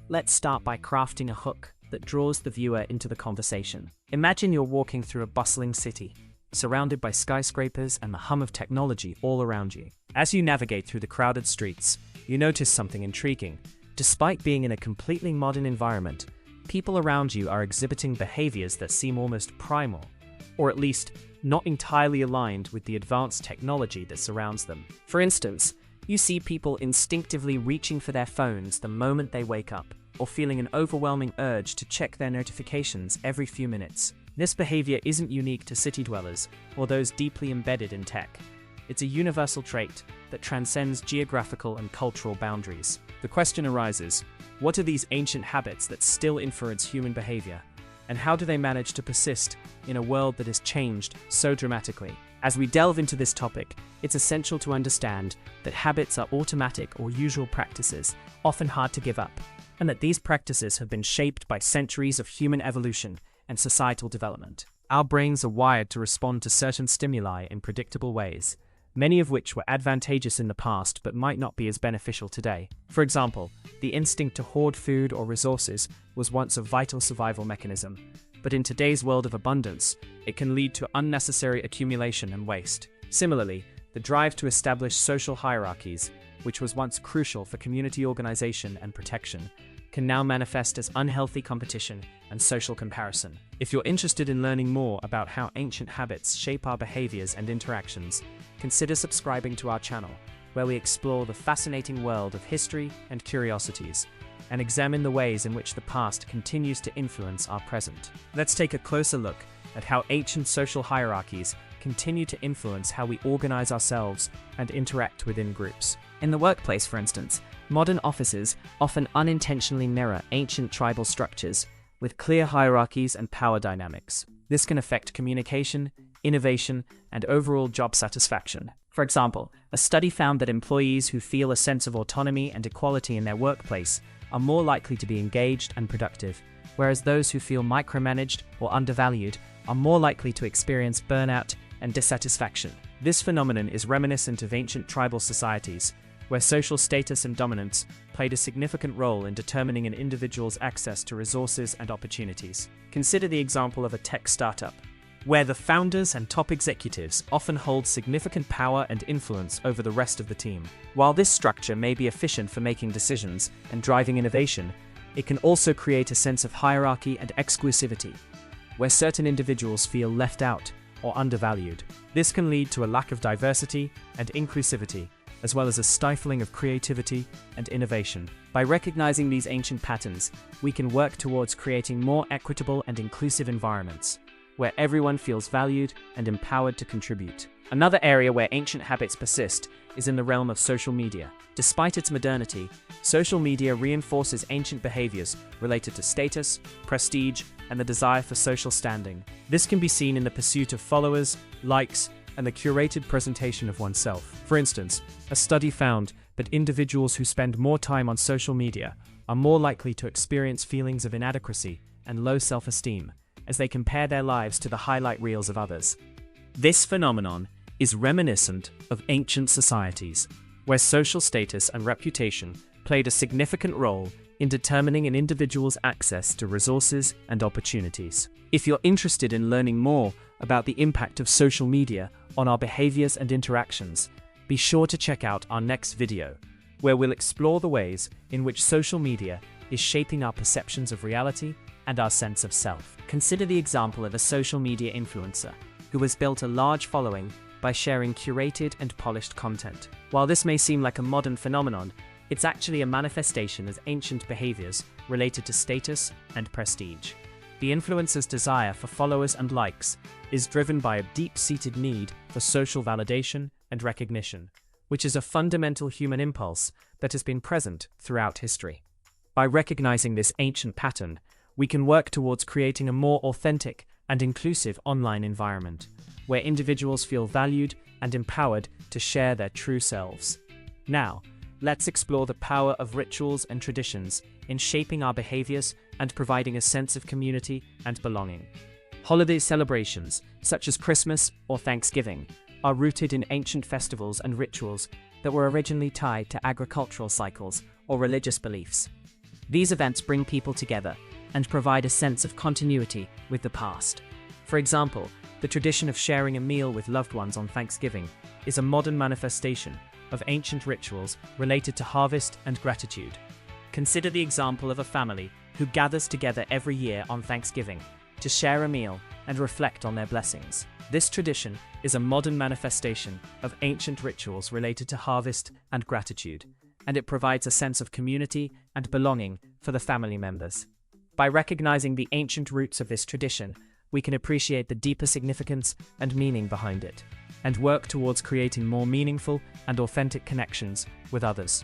let's start by crafting a hook that draws the viewer into the conversation. Imagine you're walking through a bustling city, surrounded by skyscrapers and the hum of technology all around you. As you navigate through the crowded streets, you notice something intriguing. Despite being in a completely modern environment, people around you are exhibiting behaviors that seem almost primal, or at least not entirely aligned with the advanced technology that surrounds them. For instance, you see people instinctively reaching for their phones the moment they wake up, or feeling an overwhelming urge to check their notifications every few minutes. This behavior isn't unique to city dwellers or those deeply embedded in tech. It's a universal trait that transcends geographical and cultural boundaries. The question arises, what are these ancient habits that still influence human behavior? And how do they manage to persist in a world that has changed so dramatically? As we delve into this topic, it's essential to understand that habits are automatic or usual practices, often hard to give up, and that these practices have been shaped by centuries of human evolution and societal development. Our brains are wired to respond to certain stimuli in predictable ways, many of which were advantageous in the past but might not be as beneficial today. For example, the instinct to hoard food or resources was once a vital survival mechanism, but in today's world of abundance, it can lead to unnecessary accumulation and waste. Similarly, the drive to establish social hierarchies, which was once crucial for community organization and protection, can now manifest as unhealthy competition and social comparison. If you're interested in learning more about how ancient habits shape our behaviors and interactions, consider subscribing to our channel, where we explore the fascinating world of history and curiosities, and examine the ways in which the past continues to influence our present. Let's take a closer look at how ancient social hierarchies continue to influence how we organize ourselves and interact within groups. In the workplace, for instance, modern offices often unintentionally mirror ancient tribal structures with clear hierarchies and power dynamics. This can affect communication, innovation, and overall job satisfaction. For example, a study found that employees who feel a sense of autonomy and equality in their workplace are more likely to be engaged and productive, whereas those who feel micromanaged or undervalued are more likely to experience burnout and dissatisfaction. This phenomenon is reminiscent of ancient tribal societies, where social status and dominance played a significant role in determining an individual's access to resources and opportunities. Consider the example of a tech startup, where the founders and top executives often hold significant power and influence over the rest of the team. While this structure may be efficient for making decisions and driving innovation, it can also create a sense of hierarchy and exclusivity, where certain individuals feel left out or undervalued. This can lead to a lack of diversity and inclusivity, as well as a stifling of creativity and innovation. By recognizing these ancient patterns, we can work towards creating more equitable and inclusive environments, where everyone feels valued and empowered to contribute. Another area where ancient habits persist is in the realm of social media. Despite its modernity, social media reinforces ancient behaviors related to status, prestige, and the desire for social standing. This can be seen in the pursuit of followers, likes, and the curated presentation of oneself. For instance, a study found that individuals who spend more time on social media are more likely to experience feelings of inadequacy and low self-esteem as they compare their lives to the highlight reels of others. This phenomenon is reminiscent of ancient societies, where social status and reputation played a significant role in determining an individual's access to resources and opportunities. If you're interested in learning more about the impact of social media on our behaviors and interactions, be sure to check out our next video, where we'll explore the ways in which social media is shaping our perceptions of reality and our sense of self. Consider the example of a social media influencer who has built a large following by sharing curated and polished content. While this may seem like a modern phenomenon, it's actually a manifestation of ancient behaviors related to status and prestige. The influencer's desire for followers and likes is driven by a deep-seated need for social validation and recognition, which is a fundamental human impulse that has been present throughout history. By recognizing this ancient pattern, we can work towards creating a more authentic and inclusive online environment, where individuals feel valued and empowered to share their true selves. Now, let's explore the power of rituals and traditions in shaping our behaviors and providing a sense of community and belonging. Holiday celebrations, such as Christmas or Thanksgiving, are rooted in ancient festivals and rituals that were originally tied to agricultural cycles or religious beliefs. These events bring people together and provide a sense of continuity with the past. For example, the tradition of sharing a meal with loved ones on Thanksgiving is a modern manifestation of ancient rituals related to harvest and gratitude. Consider the example of a family who gathers together every year on Thanksgiving to share a meal and reflect on their blessings. This tradition is a modern manifestation of ancient rituals related to harvest and gratitude, and it provides a sense of community and belonging for the family members. By recognizing the ancient roots of this tradition, we can appreciate the deeper significance and meaning behind it, and work towards creating more meaningful and authentic connections with others.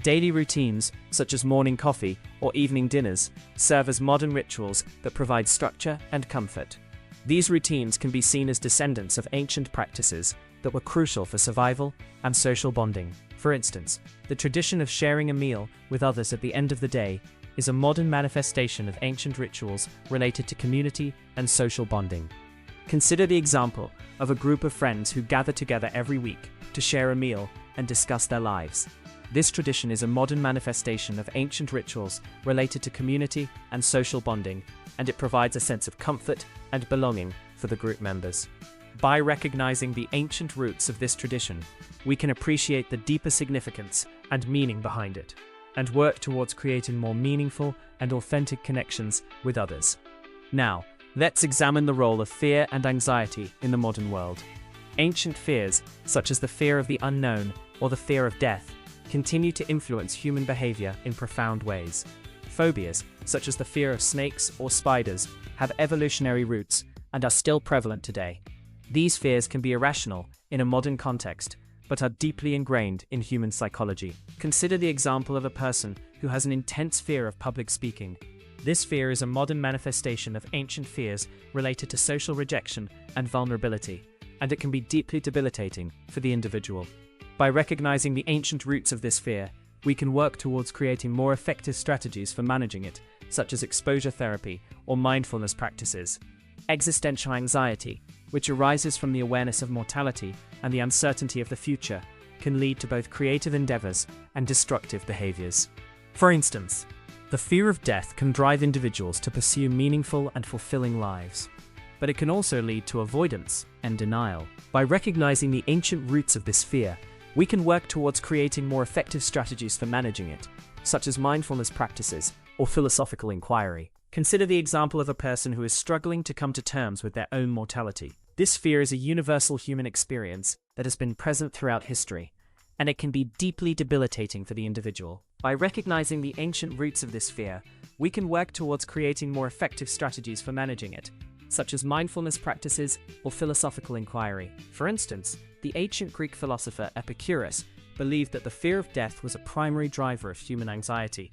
Daily routines, such as morning coffee or evening dinners, serve as modern rituals that provide structure and comfort. These routines can be seen as descendants of ancient practices that were crucial for survival and social bonding. For instance, the tradition of sharing a meal with others at the end of the day is a modern manifestation of ancient rituals related to community and social bonding. Consider the example of a group of friends who gather together every week to share a meal and discuss their lives. This tradition is a modern manifestation of ancient rituals related to community and social bonding, and it provides a sense of comfort and belonging for the group members. By recognizing the ancient roots of this tradition, we can appreciate the deeper significance and meaning behind it, and work towards creating more meaningful and authentic connections with others. Now, let's examine the role of fear and anxiety in the modern world. Ancient fears, such as the fear of the unknown or the fear of death, continue to influence human behavior in profound ways. Phobias, such as the fear of snakes or spiders, have evolutionary roots and are still prevalent today. These fears can be irrational in a modern context, but are deeply ingrained in human psychology. Consider the example of a person who has an intense fear of public speaking. This fear is a modern manifestation of ancient fears related to social rejection and vulnerability, and it can be deeply debilitating for the individual. By recognizing the ancient roots of this fear, we can work towards creating more effective strategies for managing it, such as exposure therapy or mindfulness practices. Existential anxiety, which arises from the awareness of mortality and the uncertainty of the future, can lead to both creative endeavors and destructive behaviors. For instance, the fear of death can drive individuals to pursue meaningful and fulfilling lives, but it can also lead to avoidance and denial. By recognizing the ancient roots of this fear, we can work towards creating more effective strategies for managing it, such as mindfulness practices or philosophical inquiry. Consider the example of a person who is struggling to come to terms with their own mortality. This fear is a universal human experience that has been present throughout history, and it can be deeply debilitating for the individual. By recognizing the ancient roots of this fear, we can work towards creating more effective strategies for managing it, such as mindfulness practices or philosophical inquiry. For instance, the ancient Greek philosopher Epicurus believed that the fear of death was a primary driver of human anxiety,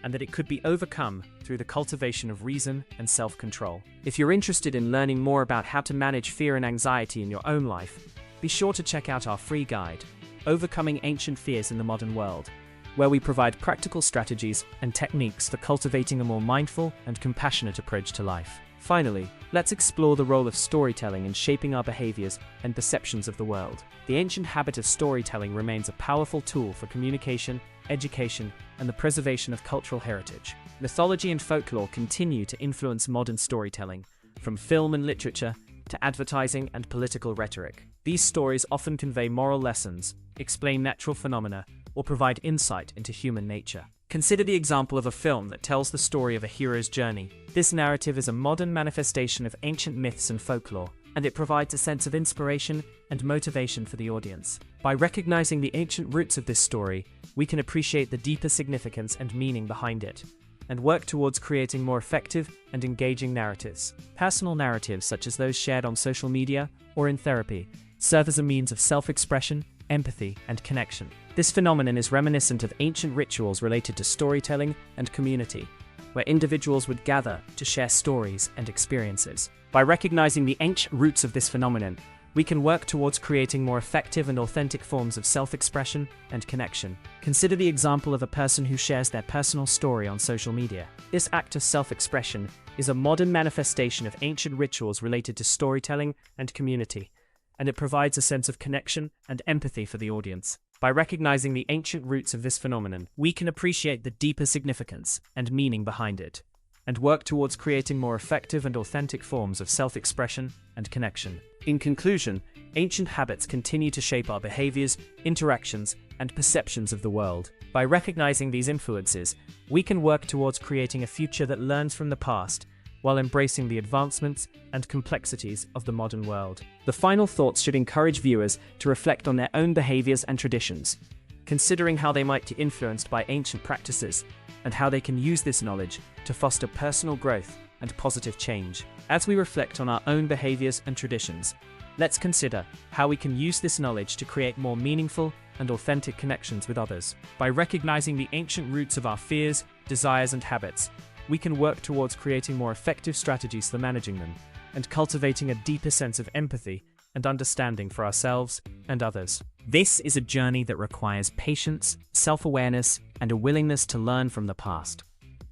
and that it could be overcome through the cultivation of reason and self-control. If you're interested in learning more about how to manage fear and anxiety in your own life, be sure to check out our free guide, Overcoming Ancient Fears in the Modern World, where we provide practical strategies and techniques for cultivating a more mindful and compassionate approach to life. Finally, let's explore the role of storytelling in shaping our behaviors and perceptions of the world. The ancient habit of storytelling remains a powerful tool for communication, education, and the preservation of cultural heritage. Mythology and folklore continue to influence modern storytelling, from film and literature to advertising and political rhetoric. These stories often convey moral lessons, explain natural phenomena, or provide insight into human nature. Consider the example of a film that tells the story of a hero's journey. This narrative is a modern manifestation of ancient myths and folklore, and it provides a sense of inspiration and motivation for the audience. By recognizing the ancient roots of this story, we can appreciate the deeper significance and meaning behind it, and work towards creating more effective and engaging narratives. Personal narratives, such as those shared on social media or in therapy, serve as a means of self-expression, empathy, and connection. This phenomenon is reminiscent of ancient rituals related to storytelling and community, where individuals would gather to share stories and experiences. By recognizing the ancient roots of this phenomenon, we can work towards creating more effective and authentic forms of self-expression and connection. Consider the example of a person who shares their personal story on social media. This act of self-expression is a modern manifestation of ancient rituals related to storytelling and community, and it provides a sense of connection and empathy for the audience. By recognizing the ancient roots of this phenomenon, we can appreciate the deeper significance and meaning behind it, and work towards creating more effective and authentic forms of self-expression and connection. In conclusion, ancient habits continue to shape our behaviors, interactions, and perceptions of the world. By recognizing these influences, we can work towards creating a future that learns from the past while embracing the advancements and complexities of the modern world. The final thoughts should encourage viewers to reflect on their own behaviors and traditions, considering how they might be influenced by ancient practices and how they can use this knowledge to foster personal growth and positive change. As we reflect on our own behaviors and traditions, let's consider how we can use this knowledge to create more meaningful and authentic connections with others. By recognizing the ancient roots of our fears, desires, and habits, we can work towards creating more effective strategies for managing them and cultivating a deeper sense of empathy and understanding for ourselves and others. This is a journey that requires patience, self-awareness, and a willingness to learn from the past,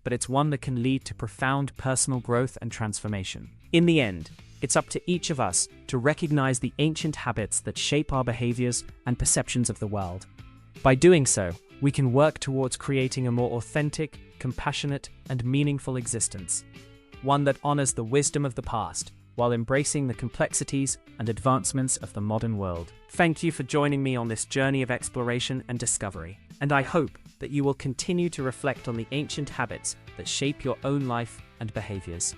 but it's one that can lead to profound personal growth and transformation. In the end, it's up to each of us to recognize the ancient habits that shape our behaviors and perceptions of the world. By doing so, we can work towards creating a more authentic, compassionate, and meaningful existence, one that honors the wisdom of the past while embracing the complexities and advancements of the modern world. Thank you for joining me on this journey of exploration and discovery, and I hope that you will continue to reflect on the ancient habits that shape your own life and behaviors.